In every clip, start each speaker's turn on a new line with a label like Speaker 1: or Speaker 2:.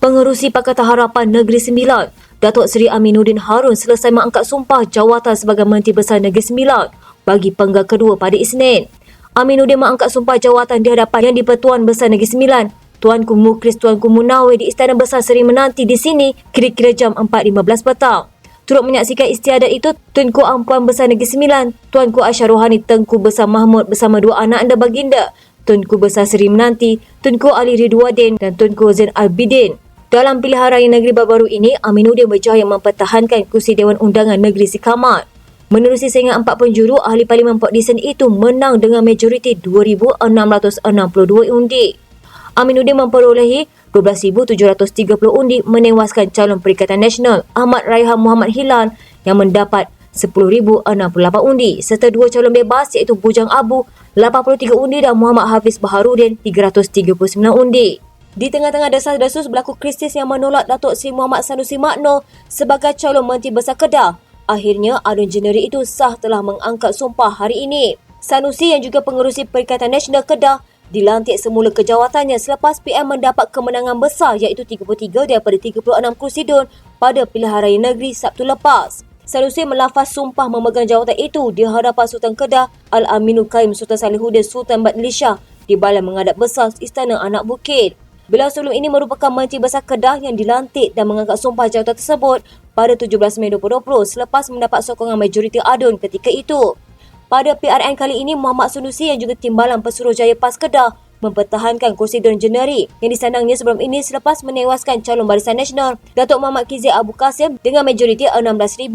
Speaker 1: Pengerusi Pakatan Harapan Negeri Sembilan, Datuk Seri Aminuddin Harun selesai mengangkat sumpah jawatan sebagai Menteri Besar Negeri Sembilan bagi penggal kedua pada Isnin. Aminuddin mengangkat sumpah jawatan di hadapan Yang di-Pertuan Besar Negeri Sembilan, Tuanku Muklis Tuanku Munawir di Istana Besar Seri Menanti di sini kira-kira jam 4.15 petang. Turut menyaksikan istiadat itu, Tunku Ampuan Besar Negeri Sembilan, Tuanku Aisyah Rohani Tengku Besar Mahmud bersama dua anak anda baginda, Tunku Besar Seri Menanti, Tunku Ali Ridwadin dan Tunku Zain Abidin. Dalam pilihan raya negeri baru-baru ini, Aminuddin berjaya mempertahankan kursi Dewan Undangan Negeri Sikamat. Menerusi saingan 4 penjuru, ahli Parlimen Port Dickson itu menang dengan majoriti 2,662 undi. Aminuddin memperolehi 12,730 undi menewaskan calon Perikatan Nasional Ahmad Raihan Muhammad Hilal yang mendapat 10,068 undi serta dua calon bebas iaitu Bujang Abu 83 undi dan Muhammad Hafiz Baharudin 339 undi. Di tengah-tengah desas-desus berlaku krisis yang menolak Datuk Seri Muhammad Sanusi Makno sebagai calon Menteri Besar Kedah, akhirnya adun jeneri itu sah telah mengangkat sumpah hari ini. Sanusi yang juga pengerusi Perikatan Nasional Kedah dilantik semula ke jawatannya selepas PM mendapat kemenangan besar iaitu 33 daripada 36 kursi DUN pada pilihan raya negeri Sabtu lepas. Sanusi melafaz sumpah memegang jawatan itu di hadapan Sultan Kedah Al-Aminul Karim Sultan Salihuddin Sultan Badlisyah di Balai Menghadap Besar Istana Anak Bukit. Beliau sebelum ini merupakan Menteri Besar Kedah yang dilantik dan mengangkat sumpah jawatan tersebut pada 17 Mei 2020 selepas mendapat sokongan majoriti adun ketika itu. Pada PRN kali ini, Muhammad Sanusi yang juga Timbalan Pesuruhjaya PAS Kedah mempertahankan kursi DUN jeneri yang disandangnya sebelum ini selepas menewaskan calon Barisan Nasional Datuk Muhammad Kizil Abu Kasim dengan majoriti 16,050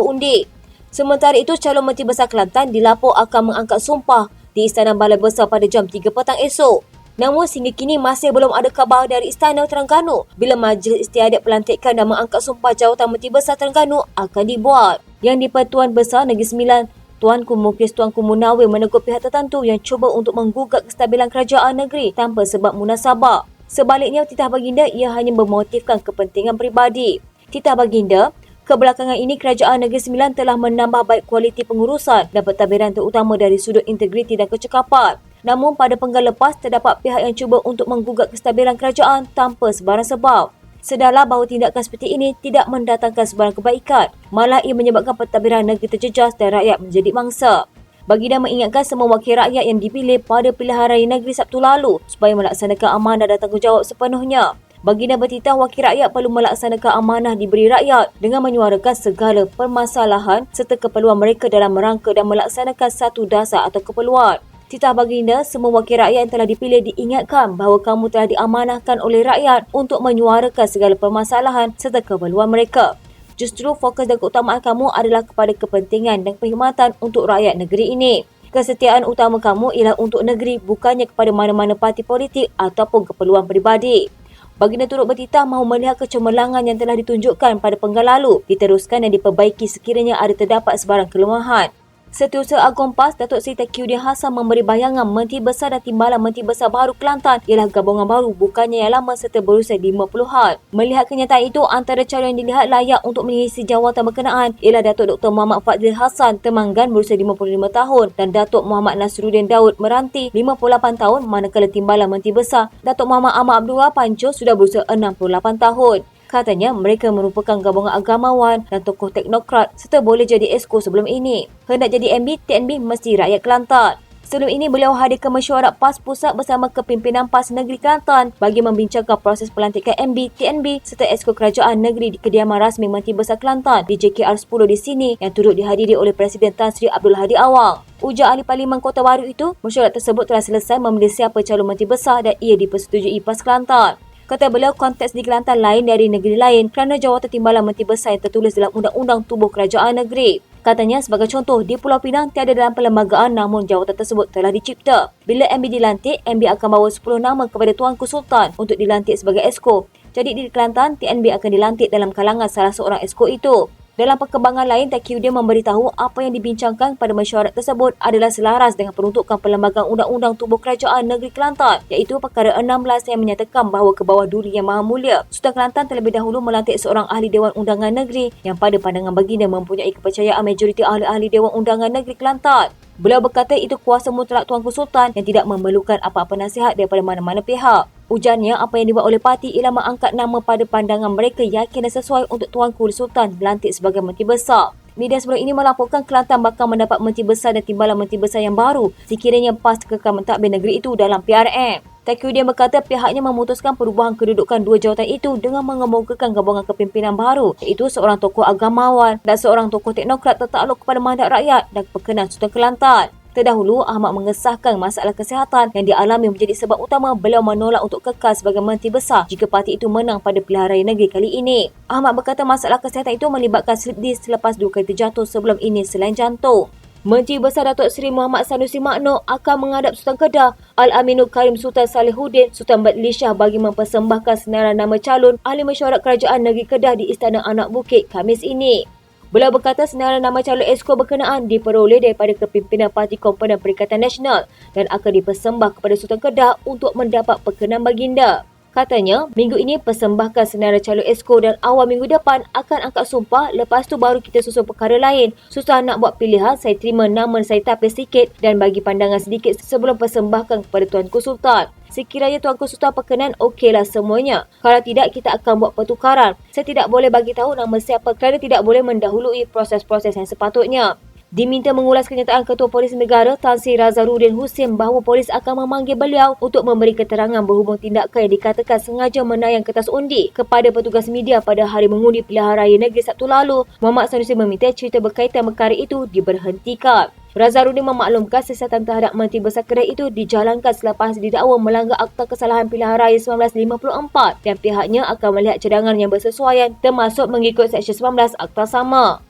Speaker 1: undi. Sementara itu, calon Menteri Besar Kelantan dilapor akan mengangkat sumpah di Istana Balai Besar pada jam 3 petang esok. Namun sehingga kini masih belum ada khabar dari Istana Terengganu bila majlis istiadat pelantikan dan mengangkat sumpah jawatan Menteri Besar Terengganu akan dibuat. Yang di-Pertuan Besar Negeri Sembilan, Tuanku Muklis Tuanku Munawir menegur pihak tertentu yang cuba untuk menggugat kestabilan kerajaan negeri tanpa sebab munasabah. Sebaliknya, titah baginda ia hanya memotifkan kepentingan peribadi. Titah baginda, kebelakangan ini Kerajaan Negeri Sembilan telah menambah baik kualiti pengurusan dan pentadbiran terutama dari sudut integriti dan kecekapan. Namun pada penggal lepas terdapat pihak yang cuba untuk menggugat kestabilan kerajaan tanpa sebarang sebab. Sedarlah bahawa tindakan seperti ini tidak mendatangkan sebarang kebaikan, malah ia menyebabkan pentadbiran negeri terjejas dan rakyat menjadi mangsa. Baginda mengingatkan semua wakil rakyat yang dipilih pada pilihan raya negeri Sabtu lalu supaya melaksanakan amanah dan tanggungjawab sepenuhnya. Baginda bertitah wakil rakyat perlu melaksanakan amanah diberi rakyat dengan menyuarakan segala permasalahan serta keperluan mereka dalam merangka dan melaksanakan satu dasar atau keperluan. Titah baginda, semua wakil rakyat yang telah dipilih diingatkan bahawa kamu telah diamanahkan oleh rakyat untuk menyuarakan segala permasalahan serta keperluan mereka. Justru fokus dan keutamaan kamu adalah kepada kepentingan dan perkhidmatan untuk rakyat negeri ini. Kesetiaan utama kamu ialah untuk negeri, bukannya kepada mana-mana parti politik ataupun keperluan peribadi. Baginda turut bertitah mahu melihat kecemerlangan yang telah ditunjukkan pada penggal lalu diteruskan dan diperbaiki sekiranya ada terdapat sebarang kelemahan. Setiausaha Agong PAS, Datuk Seri Taqiyuddin Hassan memberi bayangan Menteri Besar dan Timbalan Menteri Besar baru Kelantan ialah gabungan baru bukannya yang lama serta berusia 50-an. Melihat kenyataan itu, antara calon yang dilihat layak untuk mengisi jawatan berkenaan ialah Datuk Dr. Muhammad Fadzil Hassan Temanggan berusia 55 tahun dan Datuk Muhammad Nasruddin Daud Meranti 58 tahun manakala Timbalan Menteri Besar Datuk Muhammad Ahmad Abdullah Panco sudah berusia 68 tahun. Katanya mereka merupakan gabungan agamawan dan tokoh teknokrat serta boleh jadi esko sebelum ini. Hendak jadi MB, TNB mesti rakyat Kelantan. Sebelum ini beliau hadir ke mesyuarat PAS Pusat bersama kepimpinan PAS Negeri Kelantan bagi membincangkan proses pelantikan MB, TNB serta esko kerajaan negeri di kediaman rasmi Menteri Besar Kelantan di JKR 10 di sini yang turut dihadiri oleh Presiden Tan Sri Abdul Hadi Awang. Ujar ahli Parlimen Kota Baru itu, mesyuarat tersebut telah selesai memilih siapa calon Menteri Besar dan ia dipersetujui PAS Kelantan. Kata beliau, konteks di Kelantan lain dari negeri lain kerana jawatan Timbalan Menteri Besar yang tertulis dalam Undang-Undang Tubuh Kerajaan Negeri. Katanya, sebagai contoh, di Pulau Pinang tiada dalam perlembagaan namun jawatan tersebut telah dicipta. Bila MB dilantik, MB akan bawa 10 nama kepada Tuanku Sultan untuk dilantik sebagai esko. Jadi di Kelantan, TNB akan dilantik dalam kalangan salah seorang esko itu. Dalam perkembangan lain, Taqiyuddin memberitahu apa yang dibincangkan pada mesyuarat tersebut adalah selaras dengan peruntukan Perlembagaan Undang-Undang Tubuh Kerajaan Negeri Kelantan iaitu perkara 16 yang menyatakan bahawa ke bawah duri yang maha mulia, Sultan Kelantan terlebih dahulu melantik seorang ahli Dewan Undangan Negeri yang pada pandangan baginda mempunyai kepercayaan majoriti ahli-ahli Dewan Undangan Negeri Kelantan. Beliau berkata itu kuasa mutlak Tuanku Sultan yang tidak memerlukan apa-apa nasihat daripada mana-mana pihak. Ujarnya, apa yang dibuat oleh parti ialah mengangkat nama pada pandangan mereka yakin dan sesuai untuk Tuanku Sultan dilantik sebagai Menteri Besar. Media sebelum ini melaporkan Kelantan bakal mendapat Menteri Besar dan timbalan Menteri Besar yang baru sekiranya PAS kekal mentadbir negeri itu dalam PRN. Tauhidin berkata pihaknya memutuskan perubahan kedudukan dua jawatan itu dengan mengemukakan gabungan kepimpinan baru iaitu seorang tokoh agamawan dan seorang tokoh teknokrat tertakluk kepada mandat rakyat dan berkenan Sultan Kelantan. Terdahulu, Ahmad mengesahkan masalah kesihatan yang dialami menjadi sebab utama beliau menolak untuk kekal sebagai Menteri Besar jika parti itu menang pada pilihan raya negeri kali ini. Ahmad berkata masalah kesihatan itu melibatkan slip disk selepas 2 kali terjatuh sebelum ini selain jantung. Menteri Besar Datuk Seri Muhammad Sanusi Makno akan menghadap Sultan Kedah Al-Aminul Karim Sultan Salihuddin Sultan Badlishah bagi mempersembahkan senarai nama calon Ahli Mesyuarat Kerajaan Negeri Kedah di Istana Anak Bukit Khamis ini. Beliau berkata senarai nama calon Esko berkenaan diperoleh daripada kepimpinan Parti Komponen Perikatan Nasional dan akan dipersembah kepada Sultan Kedah untuk mendapat perkenan baginda. Katanya, minggu ini persembahkan senarai calon Esko dan awal minggu depan akan angkat sumpah, lepas tu baru kita susun perkara lain. Susah nak buat pilihan, saya terima nama saya tapis sikit dan bagi pandangan sedikit sebelum persembahkan kepada Tuanku Sultan. Sekiranya Tuanku Sultan perkenan, okeylah semuanya. Kalau tidak, kita akan buat pertukaran. Saya tidak boleh bagi tahu nama siapa kerana tidak boleh mendahului proses-proses yang sepatutnya. Diminta mengulas kenyataan Ketua Polis Negara Tan Sri Razaruddin Husin bahawa polis akan memanggil beliau untuk memberi keterangan berhubung tindakan yang dikatakan sengaja menayang kertas undi kepada petugas media pada hari mengundi pilihan raya negeri Sabtu lalu. Muhammad Sanusi meminta cerita berkaitan perkara itu diberhentikan. Razaruddin memaklumkan siasatan terhadap Menteri Besar Kedah itu dijalankan selepas didakwa melanggar Akta Kesalahan Pilihan Raya 1954 dan pihaknya akan melihat cadangan yang bersesuaian termasuk mengikut Seksyen 19 Akta sama.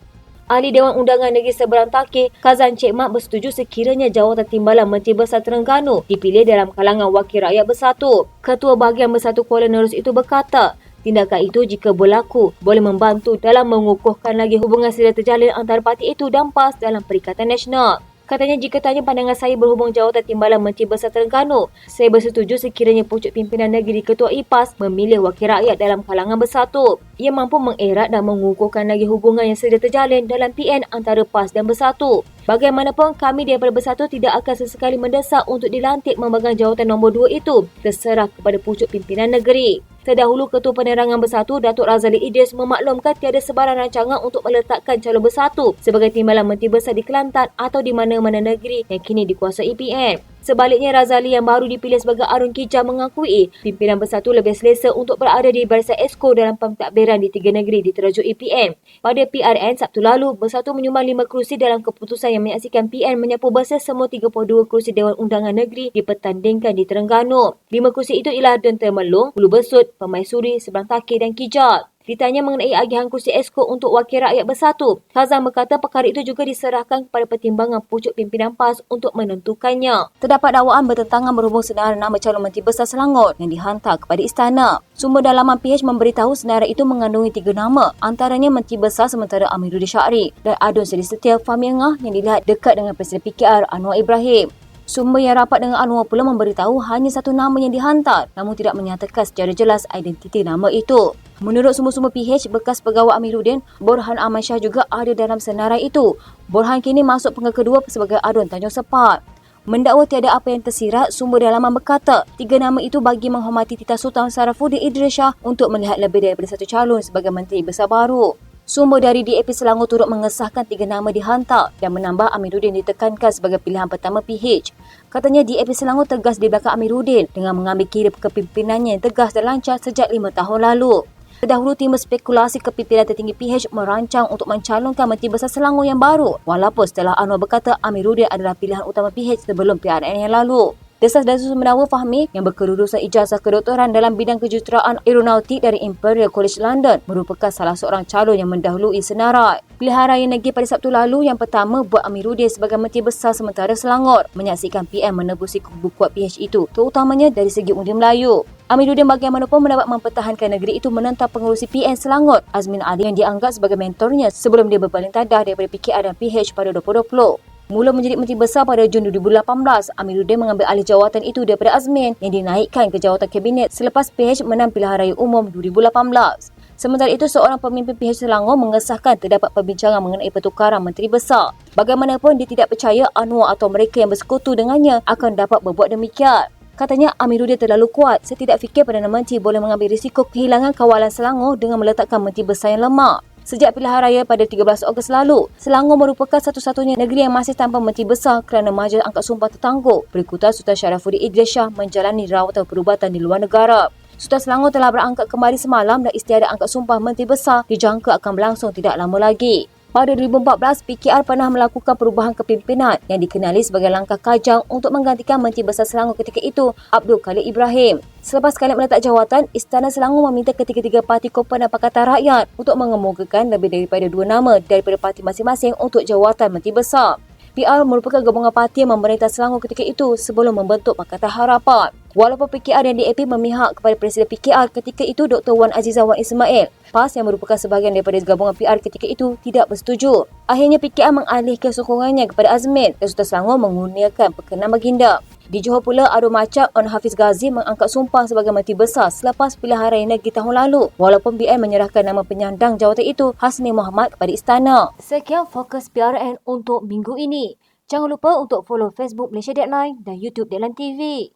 Speaker 1: Ahli Dewan Undangan Negeri Seberang Takir, Kazan Cik Mat bersetuju sekiranya jawatan timbalan Menteri Besar Terengganu dipilih dalam kalangan Wakil Rakyat Bersatu. Ketua Bahagian Bersatu Kuala Nerus itu berkata, tindakan itu jika berlaku boleh membantu dalam mengukuhkan lagi hubungan sedia terjalin antara parti itu dan PAS dalam Perikatan Nasional. Katanya jika tanya pandangan saya berhubung jawatan timbalan Menteri Besar Terengganu, saya bersetuju sekiranya pucuk pimpinan negeri Ketua IPAS memilih wakil rakyat dalam kalangan bersatu. Ia mampu mengerat dan mengukuhkan lagi hubungan yang sedia terjalin dalam PN antara PAS dan Bersatu. Bagaimanapun, kami daripada Bersatu tidak akan sesekali mendesak untuk dilantik memegang jawatan nombor 2 itu, terserah kepada pucuk pimpinan negeri. Terdahulu, Ketua Penerangan Bersatu, Datuk Razali Idris memaklumkan tiada sebarang rancangan untuk meletakkan calon Bersatu sebagai timbalan Menteri Besar di Kelantan atau di mana-mana negeri yang kini dikuasai PN. Sebaliknya, Razali yang baru dipilih sebagai Arun Kijang mengakui pimpinan Bersatu lebih selesa untuk berada di barisan Esko dalam pentadbiran di 3 negeri diterujuk PN. Pada PRN Sabtu lalu, Bersatu menyumbang 5 kerusi dalam keputusan yang menyaksikan PN menyapu bersih semua 32 kerusi Dewan Undangan Negeri dipertandingkan di Terengganu. 5 kerusi itu ialah Dun Temerloh, Hulu Besut, Permaisuri, Seberang Takir dan Kijat. Ditanya mengenai agihan kursi Esko untuk Wakil Rakyat Bersatu, Kazan berkata perkara itu juga diserahkan kepada pertimbangan pucuk pimpinan PAS untuk menentukannya. Terdapat dakwaan bertentangan berhubung senarai nama calon Menteri Besar Selangor yang dihantar kepada istana. Sumber dalaman PH memberitahu senarai itu mengandungi 3 nama, antaranya Menteri Besar sementara Amiruddin Syarif dan Adun Seri Setia Fahmi Engah yang dilihat dekat dengan Presiden PKR Anwar Ibrahim. Sumber yang rapat dengan Anwar pula memberitahu hanya satu nama yang dihantar namun tidak menyatakan secara jelas identiti nama itu. Menurut sumber-sumber PH, bekas pegawai Amiruddin, Borhan Ahmad Shah juga ada dalam senarai itu. Borhan kini masuk penggal kedua sebagai Adun Tanjung Sepat. Mendakwa tiada apa yang tersirat, sumber dalaman berkata 3 nama itu bagi menghormati titah Sultan Sarafuddin Idris Shah untuk melihat lebih daripada satu calon sebagai Menteri Besar baru. Sumber dari DAP Selangor turut mengesahkan 3 nama dihantar dan menambah Amiruddin ditekankan sebagai pilihan pertama PH. Katanya DAP Selangor tegas di belakang Amiruddin dengan mengambil kira kepimpinannya yang tegas dan lancar sejak 5 tahun lalu. Terdahulu, tim spekulasi kepimpinan tertinggi PH merancang untuk mencalonkan Menteri Besar Selangor yang baru walaupun setelah Anwar berkata Amiruddin adalah pilihan utama PH sebelum PRN yang lalu. Desas-desus mendakwa Fahmi yang berkelulusan ijazah kedoktoran dalam bidang kejuruteraan aeronautik dari Imperial College London merupakan salah seorang calon yang mendahului senarai. Pilihan raya negeri pada Sabtu lalu yang pertama buat Amiruddin sebagai Menteri Besar sementara Selangor menyaksikan PM menebusi kubu kuat PH itu terutamanya dari segi undi Melayu. Amiruddin bagaimanapun mendapat mempertahankan negeri itu menentang pengurusi PN Selangor Azmin Ali yang dianggap sebagai mentornya sebelum dia berpaling tadah daripada PKR dan PH pada 2020. Mula menjadi Menteri Besar pada Jun 2018, Amiruddin mengambil alih jawatan itu daripada Azmin yang dinaikkan ke jawatan kabinet selepas PH menang pilihan raya umum 2018.
Speaker 2: Sementara itu, seorang pemimpin PH Selangor mengesahkan terdapat perbincangan mengenai pertukaran Menteri Besar. Bagaimanapun, dia tidak percaya Anwar atau mereka yang bersekutu dengannya akan dapat berbuat demikian. Katanya, Amiruddin terlalu kuat. Saya tidak fikir Perdana Menteri boleh mengambil risiko kehilangan kawalan Selangor dengan meletakkan Menteri Besar yang lemah. Sejak pilihan raya pada 13 Ogos lalu, Selangor merupakan satu-satunya negeri yang masih tanpa Menteri Besar kerana Majlis Angkat Sumpah tertangguh berikutan Sultan Syarafuddin Idris Shah menjalani rawatan perubatan di luar negara. Sultan Selangor telah berangkat kembali semalam dan istiadat angkat sumpah Menteri Besar dijangka akan berlangsung tidak lama lagi. Pada 2014, PKR pernah melakukan perubahan kepimpinan yang dikenali sebagai langkah kajang untuk menggantikan Menteri Besar Selangor ketika itu, Abdul Khalid Ibrahim. Selepas Khalid meletak jawatan, Istana Selangor meminta ketiga-tiga parti Komparan Pakatan Rakyat untuk mengemukakan lebih daripada 2 nama daripada parti masing-masing untuk jawatan Menteri Besar. PR merupakan gabungan parti yang memerintah Selangor ketika itu sebelum membentuk Pakatan Harapan. Walaupun PKR dan DAP memihak kepada Presiden PKR ketika itu Dr. Wan Azizah Wan Ismail, PAS yang merupakan sebahagian daripada gabungan PR ketika itu tidak bersetuju. Akhirnya PKR mengalihkan sokongannya kepada Azmin dan Sultan Selangor mengurniakan perkenan baginda. Di Johor pula, Arun Macak On Hafiz Ghazi mengangkat sumpah sebagai Menteri Besar selepas pilihan raya negeri tahun lalu. Walaupun BN menyerahkan nama penyandang jawatan itu, Hasni Mohamad, kepada istana.
Speaker 1: Sekian fokus PRN untuk minggu ini. Jangan lupa untuk follow Facebook Malaysia Deadline dan YouTube Deadline TV.